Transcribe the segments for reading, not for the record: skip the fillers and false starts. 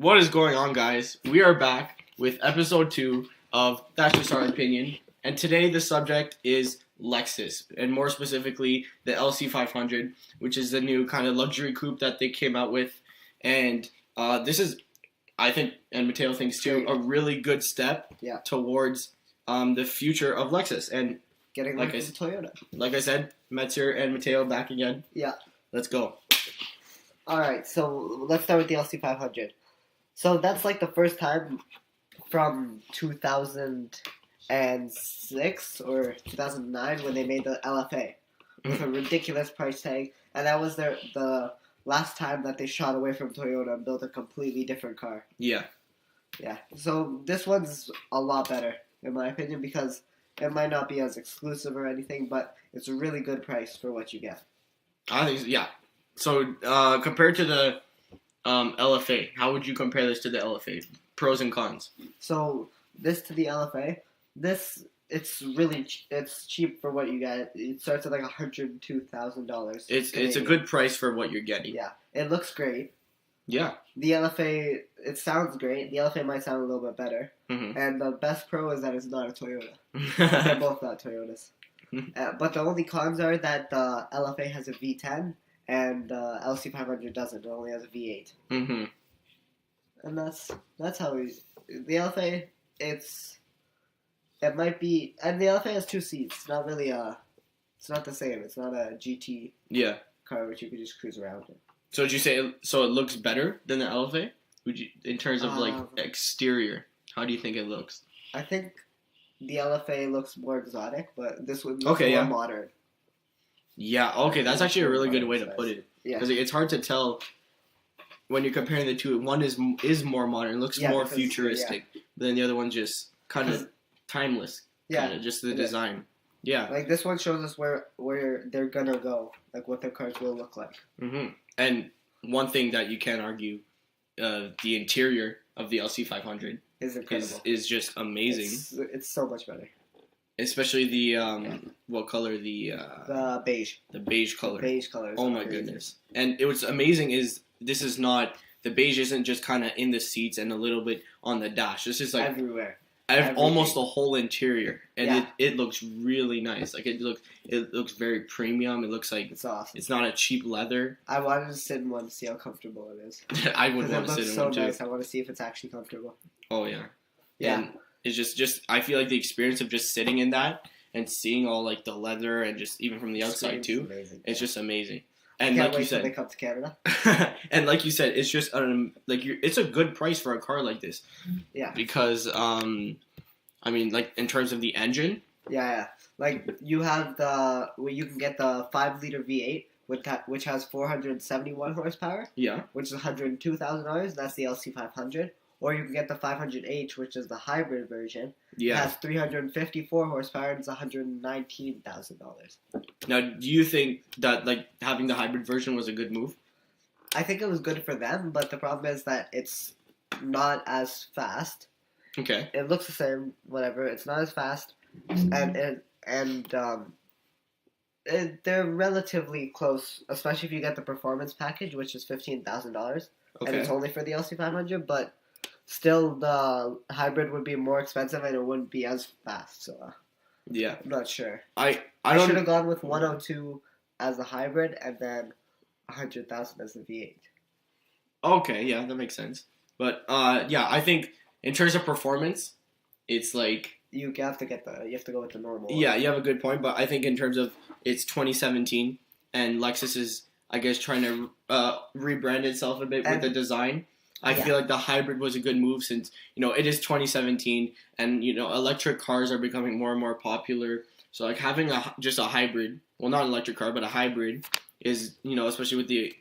What is going on, guys? We are back with episode 2 of That's Just Our Opinion, and today the subject is Lexus, and more specifically the LC500, which is the new kind of luxury coupe that they came out with, and this is, I think, and Matteo thinks too, a really good step towards the future of Lexus, and getting like Toyota. Like I said, Mathieu and Matteo back again. Yeah. Let's go. Alright, so let's start with the LC500. So that's like the first time from 2006 or 2009 when they made the LFA with a ridiculous price tag, and that was the last time that they shot away from Toyota and built a completely different car. Yeah. Yeah. So this one's a lot better, in my opinion, because it might not be as exclusive or anything, but it's a really good price for what you get. I think, yeah. So compared to the LFA, how would you compare this to the LFA? Pros and cons. So this to the LFA, it's really it's cheap for what you get. It starts at like $102,000. It's a good price for what you're getting. Yeah, it looks great. Yeah. The LFA, it sounds great. The LFA might sound a little bit better. Mm-hmm. And the best pro is that it's not a Toyota. They're both not Toyotas. But the only cons are that the LFA has a V10 and the LC500 doesn't. It only has a V8. Mm-hmm. And that's how the LFA, it might be, and the LFA has 2 seats. It's not really it's not the same. It's not a GT car which you could just cruise around in. So would you say it looks better than the LFA? Would you, in terms of like exterior, how do you think it looks? I think the LFA looks more exotic, but this one looks more modern. Yeah, okay, that's actually a really good way to put it. Yeah. Because it's hard to tell when you're comparing the two. One is more modern, looks more futuristic, but then the other one's just kind of timeless. Yeah. Kinda, just the design. Yeah. Like this one shows us where they're gonna go, like what their cars will look like. Mm-hmm. And one thing that you can't argue, the interior of the LC500 is just amazing. It's so much better. Especially the what color? The beige. The beige color. The beige color. Oh my goodness! And what's amazing is this is not, the beige isn't just kind of in the seats and a little bit on the dash. This is like everywhere. Almost the whole interior, and it looks really nice. Like it looks very premium. It looks like it's awesome. It's not a cheap leather. I wanted to sit in one to see how comfortable it is. I would want to sit in one too. Nice. I want to see if it's actually comfortable. Oh yeah. Yeah. And it's just I feel like the experience of just sitting in that and seeing all like the leather and just even from the outside too, amazing. It's just amazing. And can't like wait you said, till they come to Canada. and like you said, it's just it's a good price for a car like this. Yeah. Because I mean, like in terms of the engine. Yeah. Like you have you can get the 5-liter V8 which has 471 horsepower. Yeah. Which is $102,000. That's the LC500. Or you can get the 500H, which is the hybrid version. Yeah. It has 354 horsepower and it's $119,000. Now, do you think that like having the hybrid version was a good move? I think it was good for them, but the problem is that it's not as fast. Okay. It looks the same, whatever. It's not as fast, and they're relatively close, especially if you get the performance package, which is $15,000, and it's only for the LC500. But still, the hybrid would be more expensive, and it wouldn't be as fast. So yeah, I'm not sure. I should have gone with 102 as the hybrid, and then 100,000 as the V8. Okay, yeah, that makes sense. But yeah, I think in terms of performance, it's like you have to go with the normal. Yeah, one. you have a good point, but I think in terms of it's 2017 and Lexus is, I guess, trying to rebrand itself a bit with the design. I feel like the hybrid was a good move since, it is 2017 and, electric cars are becoming more and more popular. So, like, having just a hybrid, well, not an electric car, but a hybrid is, especially with the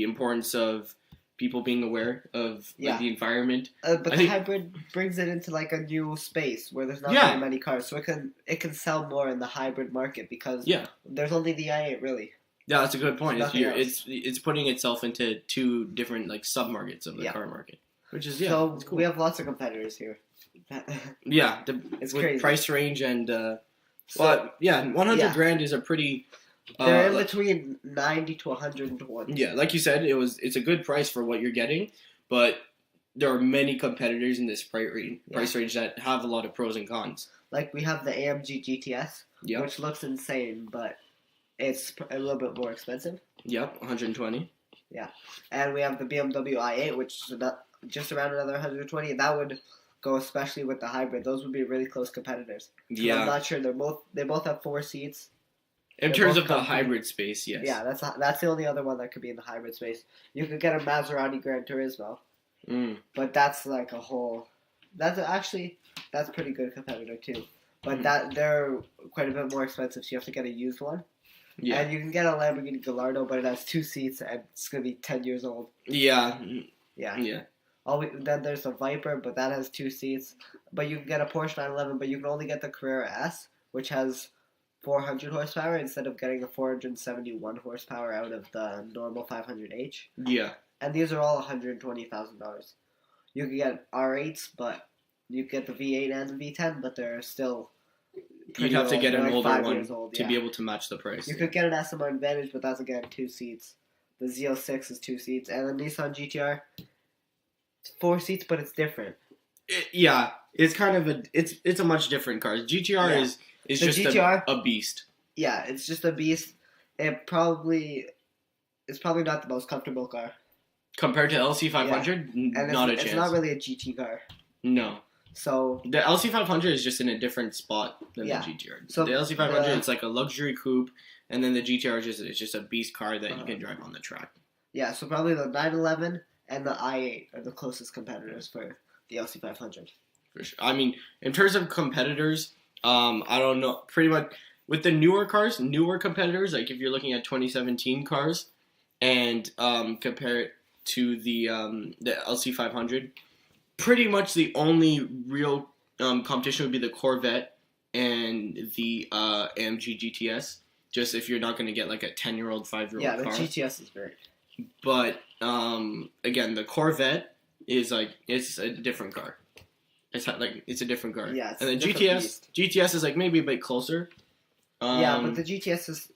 importance of people being aware of like, the environment. But the hybrid brings it into like a new space where there's not very many cars, so it can sell more in the hybrid market because there's only the i8 really. Yeah, that's a good point. It's putting itself into 2 different like sub-markets of the car market, which is So it's cool. We have lots of competitors here. It's with crazy price range and but 100 grand is a pretty. They're in between 90 to 120. Yeah, like you said, it's a good price for what you're getting, but there are many competitors in this price range that have a lot of pros and cons. Like we have the AMG GTS, which looks insane, but it's a little bit more expensive. Yep, 120. Yeah, and we have the BMW i8, which is just around another 120. And that would go especially with the hybrid. Those would be really close competitors. Yeah, I'm not sure. They both have 4 seats. In terms of the hybrid space, yes. Yeah, that's the only other one that could be in the hybrid space. You could get a Maserati Gran Turismo, but that's like a whole. That's pretty good competitor too. But they're quite a bit more expensive, so you have to get a used one. Yeah. And you can get a Lamborghini Gallardo, but it has 2 seats and it's gonna be 10 years old. Yeah. Yeah. Yeah. Then there's the Viper, but that has 2 seats. But you can get a Porsche 911, but you can only get the Carrera S, which has 400 horsepower instead of getting the 471 horsepower out of the normal 500H. Yeah. And these are all $120,000. You can get R8s, but you get the V8 and the V10, but they're still you'd have to get an older one to be able to match the price. You could get an SMR Advantage, but that's again 2 seats. The Z06 is 2 seats, and the Nissan GTR, 4 seats, but it's different. It's kind of it's a much different car. GTR is just a beast. Yeah, it's just a beast. It's probably not the most comfortable car compared to LC500. Not a chance. It's not really a GT car. No. So the LC500 is just in a different spot than the GTR. So the LC500 it's like a luxury coupe, and then the GTR is just a beast car that you can drive on the track. Yeah, so probably the 911 and the i8 are the closest competitors for the LC500. For sure. I mean, in terms of competitors, I don't know. Pretty much with the newer cars, newer competitors, like if you're looking at 2017 cars and compare it to the LC500. Pretty much the only real competition would be the Corvette and the AMG GTS. Just if you're not going to get like a 10-year-old, 5-year-old car. Yeah, the GTS is great. But again, the Corvette is like it's a different car. It's a different car. Yeah, and the GTS is like maybe a bit closer. Yeah, but the GTS is,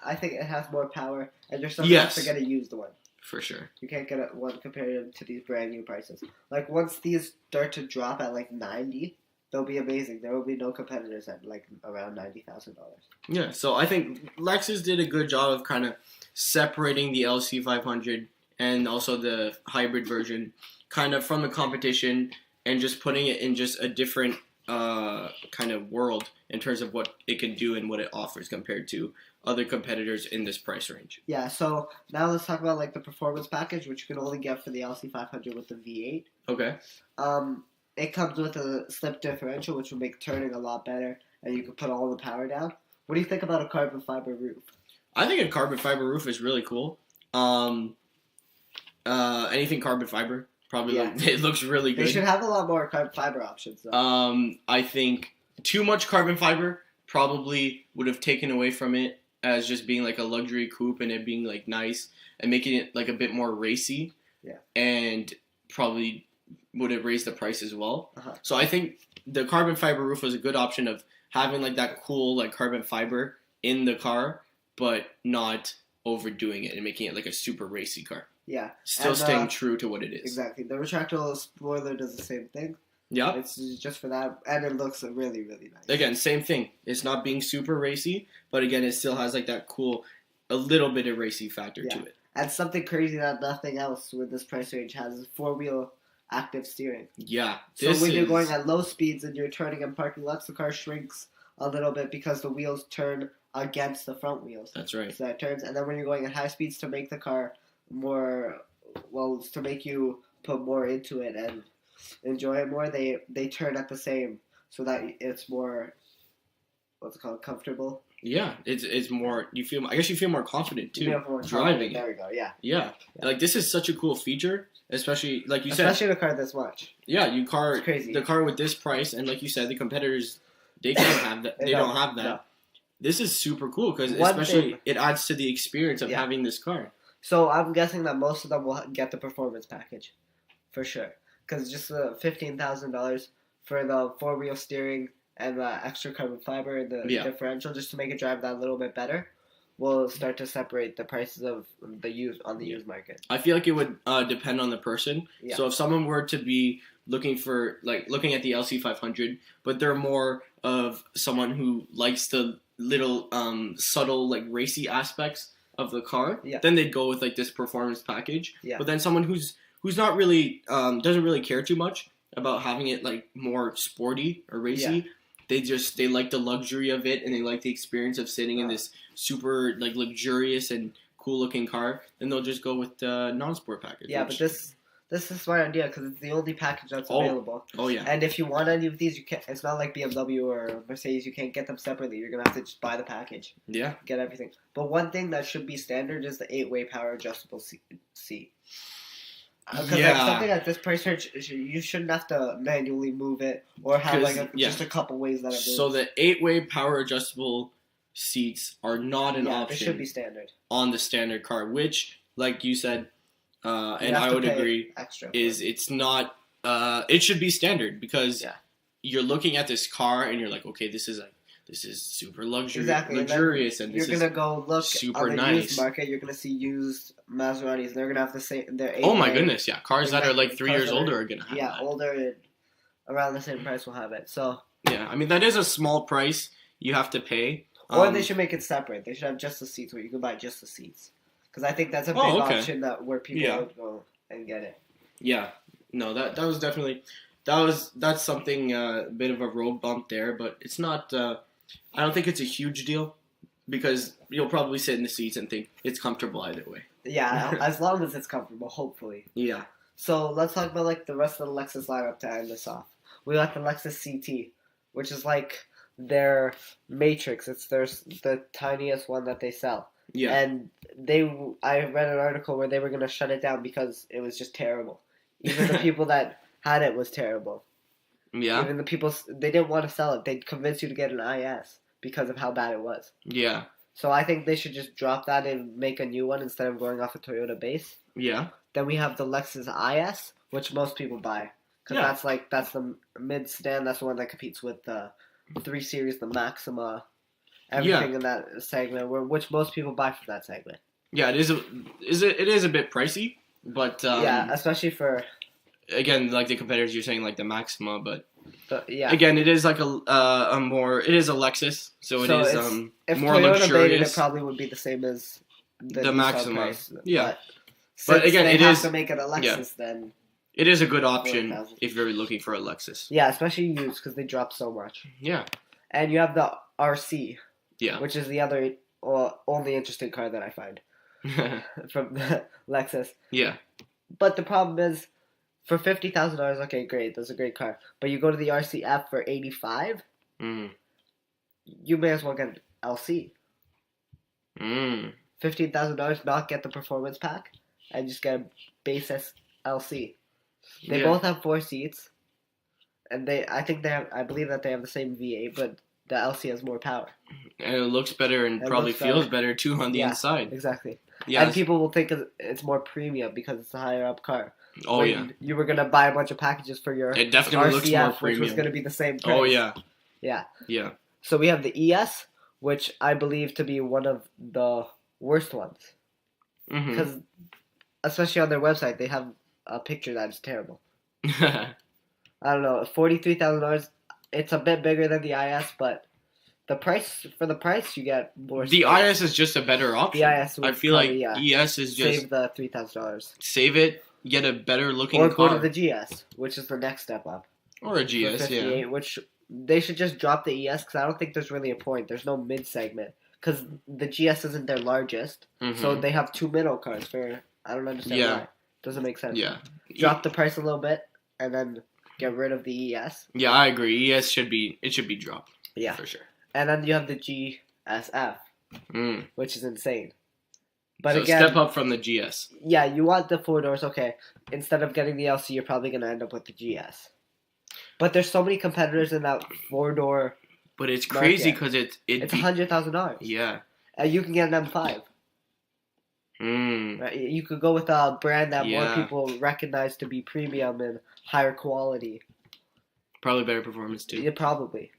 I think it has more power, and you're still have to get a used one. For sure. You can't get one compared to these brand new prices. Like, once these start to drop at, like, 90, they'll be amazing. There will be no competitors at, like, around $90,000. Yeah, so I think Lexus did a good job of kind of separating the LC500 and also the hybrid version kind of from the competition and just putting it in just a different kind of world in terms of what it can do and what it offers compared to other competitors in this price range. Yeah, so now let's talk about like the performance package, which you can only get for the LC500 with the V8. Okay. It comes with a slip differential, which will make turning a lot better, and you can put all the power down. What do you think about a carbon fiber roof? I think a carbon fiber roof is really cool. Anything carbon fiber, probably it looks really good. They should have a lot more carbon fiber options, though. I think too much carbon fiber probably would have taken away from it as just being like a luxury coupe and it being like nice and making it like a bit more racy. Yeah. And probably would have raised the price as well. So I think the carbon fiber roof was a good option of having like that cool like carbon fiber in the car, but not overdoing it and making it like a super racy car. Yeah. Still staying true to what it is. Exactly. The retractable spoiler does the same thing. Yeah. It's just for that, and it looks really, really nice. Again, same thing. It's not being super racy, but again, it still has like that cool, a little bit of racy factor to it. And something crazy that nothing else with this price range has is 4-wheel active steering. Yeah. So when you're going at low speeds and you're turning in parking lots, the car shrinks a little bit because the wheels turn against the front wheels. That's right. So that turns, and then when you're going at high speeds to make the car more, to make you put more into it and enjoy it more, they turn at the same so that it's more, comfortable. Yeah, it's more, I guess you feel more confident too driving it. There we go. Yeah. Like this is such a cool feature, especially like you said, especially in a car this much. Yeah, it's crazy. The car with this price, and like you said, the competitors they can't have that. They don't have that. No. This is super cool because especially it adds to the experience of having this car. So I'm guessing that most of them will get the performance package, for sure. Because just $15,000 for the 4-wheel steering and the extra carbon fiber and the differential just to make it drive that little bit better will start to separate the prices of the used market. I feel like it would depend on the person. Yeah. So if someone were to be looking at the LC500, but they're more of someone who likes the little subtle like racy aspects of the car, then they'd go with like this performance package. Yeah. But then someone who's not really doesn't really care too much about having it like more sporty or racy. Yeah. They like the luxury of it, and they like the experience of sitting in this super like luxurious and cool looking car. Then they'll just go with the non-sport package. Yeah, but this is a smart idea because it's the only package that's available. Oh yeah. And if you want any of these, you can't. It's not like BMW or Mercedes. You can't get them separately. You're gonna have to just buy the package. Yeah. Get everything. But one thing that should be standard is the 8-way power adjustable seat. Because like something at this price range, you shouldn't have to manually move it or have just a couple ways that it moves. So the 8-way power adjustable seats are not an option. They should be standard on the standard car, which, like you said, and I would agree, it's not. It should be standard because you're looking at this car and you're like, okay, this is super luxurious, and you're gonna go look super on the nice. Used market. You're gonna see used Maseratis, and they're gonna have the same. Oh my goodness, yeah, cars that are like 3 years older are gonna have that. Older and around the same price will have it. So yeah, I mean that is a small price you have to pay. Or they should make it separate. They should have just the seats where you can buy just the seats. Because I think that's a big option where people would go and get it. Yeah, no, that was definitely that's something a bit of a road bump there, but it's not. I don't think it's a huge deal because you'll probably sit in the seats and think it's comfortable either way. Yeah, as long as it's comfortable, hopefully. Yeah. So let's talk about like the rest of the Lexus lineup to end this off. We got the Lexus CT, which is like their Matrix. It's the tiniest one that they sell. Yeah. And I read an article where they were gonna shut it down because it was just terrible. Even the people that had it was terrible. Yeah. Even the people, they didn't want to sell it. They'd convince you to get an IS because of how bad it was. Yeah. So I think they should just drop that and make a new one instead of going off a Toyota base. Yeah. Then we have the Lexus IS, which most people buy. Because that's the mid sedan. That's the one that competes with the 3 Series, the Maxima, everything in that segment, which most people buy from that segment. Yeah, it is a bit pricey, but especially for. Again, like the competitors, you're saying like the Maxima, but again, it is like it is a Lexus, so it is if more Toyota luxurious. It probably would be the same as the Maxima. Price, but again, it is to make it a Lexus. Then it is a good option if you're looking for a Lexus. Yeah, especially used because they drop so much. Yeah, and you have the RC. Yeah, which is the other only interesting car that I find from the Lexus. Yeah, but the problem is. For $50,000, okay, great. That's a great car. But you go to the RCF for $85,000, you may as well get an LC. $15,000, not get the performance pack, and just get a base LC. They both have 4 seats, and I believe that they have the same V8, but the LC has more power. And it looks better and probably feels better too on the inside. Exactly. Yes. And people will think it's more premium because it's a higher up car. Oh, yeah. You were going to buy a bunch of packages for your it definitely RCF, looks more premium. Which was going to be the same price. Oh, yeah. Yeah. Yeah. So we have the ES, which I believe to be one of the worst ones. Because, especially on their website, they have a picture that is terrible. I don't know, $43,000, it's a bit bigger than the IS, but the price you get more. The IS is just a better option. The IS I feel probably, like ES is just... Save the $3,000. Save it. Get a better looking car. Or go to the GS, which is the next step up. Or a GS, yeah. Which they should just drop the ES because I don't think there's really a point. There's no mid segment because the GS isn't their largest, so they have 2 middle cars. I don't understand why. Doesn't make sense. Yeah. Drop the price a little bit and then get rid of the ES. Yeah, I agree. ES should be dropped. Yeah, for sure. And then you have the GSF, which is insane. But so again, step up from the GS. Yeah, you want the 4 doors, okay. Instead of getting the LC, you're probably going to end up with the GS. But there's so many competitors in that 4-door. But it's crazy because it's $100,000. Yeah. And you can get an M5. Right? You could go with a brand that more people recognize to be premium and higher quality. Probably better performance too. Yeah, probably.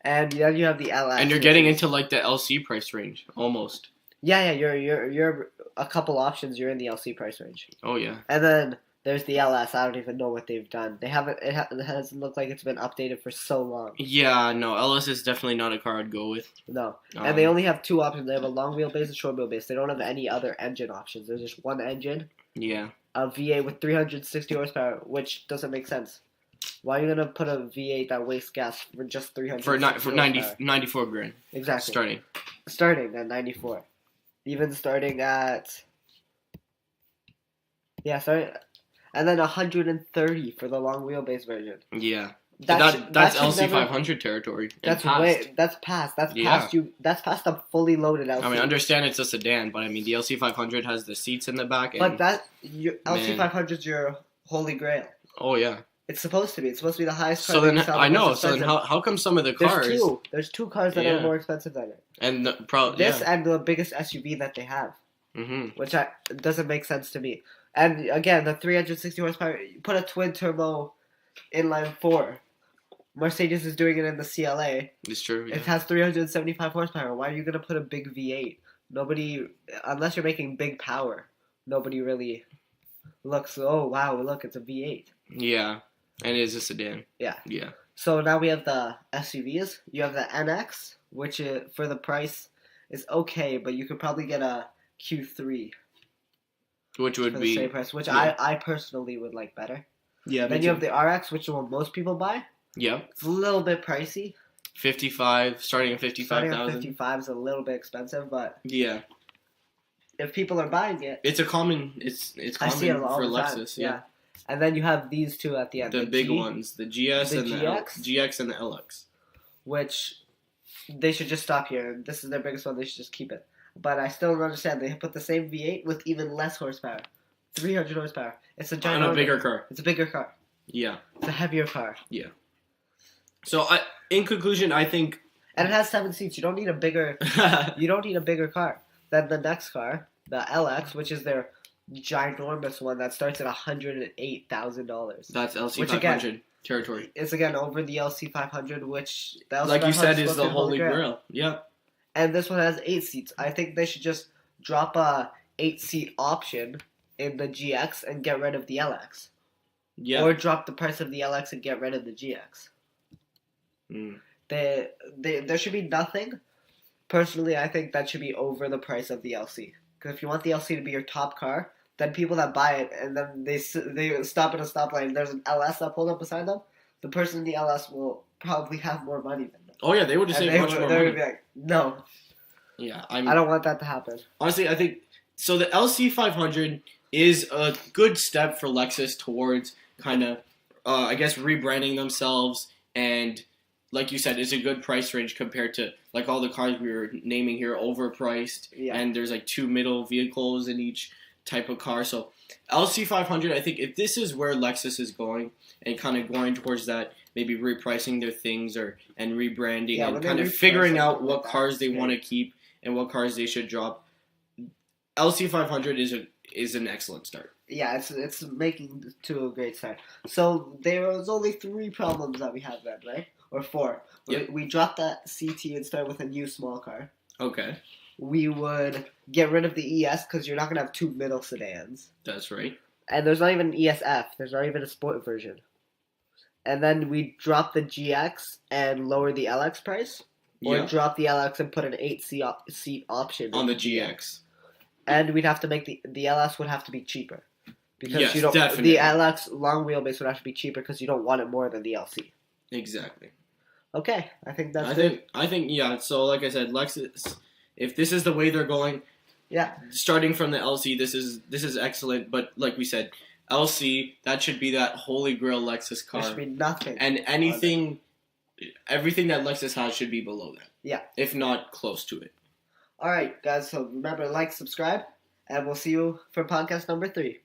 And then you have the LS. And you're getting into like the LC price range, almost. Yeah, you're a couple options. You're in the LC price range. Oh yeah. And then there's the LS. I don't even know what they've done. They haven't. It hasn't looked like it's been updated for so long. Yeah, no, LS is definitely not a car I'd go with. No, and they only have two options. They have a long wheelbase and short wheelbase. They don't have any other engine options. There's just one engine. Yeah. A V8 with 360 horsepower, which doesn't make sense. Why are you gonna put a V8 that wastes gas for just 300? For 94 grand. Exactly. Starting at 94. Even starting at and then 130 for the long wheelbase version. Yeah. That's LC 500 territory. That's past. That's past you. That's past a fully loaded LC. I mean, understand it's a sedan, but I mean the LC 500 has the seats in the back. And, but LC 500 is your holy grail. Oh yeah. It's supposed to be. It's supposed to be the highest car. So then I know. So then how come some of the cars? There's two cars that are more expensive than it. And and the biggest SUV that they have, which doesn't make sense to me. And again, the 360 horsepower. You put a twin turbo inline 4. Mercedes is doing it in the CLA. It's true. Yeah. It has 375 horsepower. Why are you gonna put a big V8? Nobody, unless you're making big power, nobody really looks. Oh wow, look, it's a V8. Yeah. And it is a sedan. Yeah. Yeah. So now we have the SUVs. You have the NX, which for the price is okay, but you could probably get a Q3. Which would be the same price, which I personally would like better. Yeah. Then you have the RX, which is what most people buy. Yeah. It's a little bit pricey. 55, starting at 55,000. Starting at 55 is a little bit expensive, but yeah. If people are buying it, it's common for Lexus. Yeah. And then you have these two at the end. The big ones, the GS and the GX and the LX. Which they should just stop here. This is their biggest one. They should just keep it. But I still don't understand. They put the same V8 with even less horsepower. 300 horsepower. It's a giant. And a bigger car. It's a bigger car. Yeah. It's a heavier car. Yeah. So in conclusion, I think. And it has 7 seats. You don't need a bigger. You don't need a bigger car than the next car, the LX, which is their ginormous one that starts at $108,000. That's LC 500 territory. It's again over the LC 500, which the LC like you said is the holy grail. Yeah. And this one has 8 seats. I think they should just drop a 8-seat option in the GX and get rid of the LX. Yeah. Or drop the price of the LX and get rid of the GX. There should be nothing. Personally, I think that should be over the price of the LC. Because if you want the LC to be your top car, then people that buy it and then they stop at a stoplight and there's an LS that pulled up beside them, the person in the LS will probably have more money than them. Oh yeah, they would just save much more money. They would be like, no. Yeah, I don't want that to happen. Honestly, I think so. The LC 500 is a good step for Lexus towards kind of, I guess, rebranding themselves, and like you said, it's a good price range compared to like all the cars we were naming here, overpriced, and there's like 2 middle vehicles in each type of car. So LC 500, I think if this is where Lexus is going and kind of going towards that, maybe repricing their things and rebranding and kind of figuring out what cars they want to keep and what cars they should drop, LC 500 is an excellent start. Yeah, it's making to a great start. So there was only 3 problems that we had then, right? Or 4. Yep. We dropped that CT and started with a new small car. Okay. We would get rid of the ES because you're not going to have 2 middle sedans. That's right. And there's not even an ESF. There's not even a sport version. And then we drop the GX and lower the LX price. Or drop the LX and put an 8-seat option on the GX. And we'd have to make the LS would have to be cheaper. Because definitely. The LX long wheelbase would have to be cheaper because you don't want it more than the LC. Exactly. Okay, I think that's good. I think so like I said, Lexus, if this is the way they're going, starting from the LC, this is excellent, but like we said, LC, that should be that holy grail Lexus car. There should be nothing. And everything that Lexus has should be below that. Yeah. If not close to it. All right, guys, so remember, like, subscribe, and we'll see you for podcast number 3.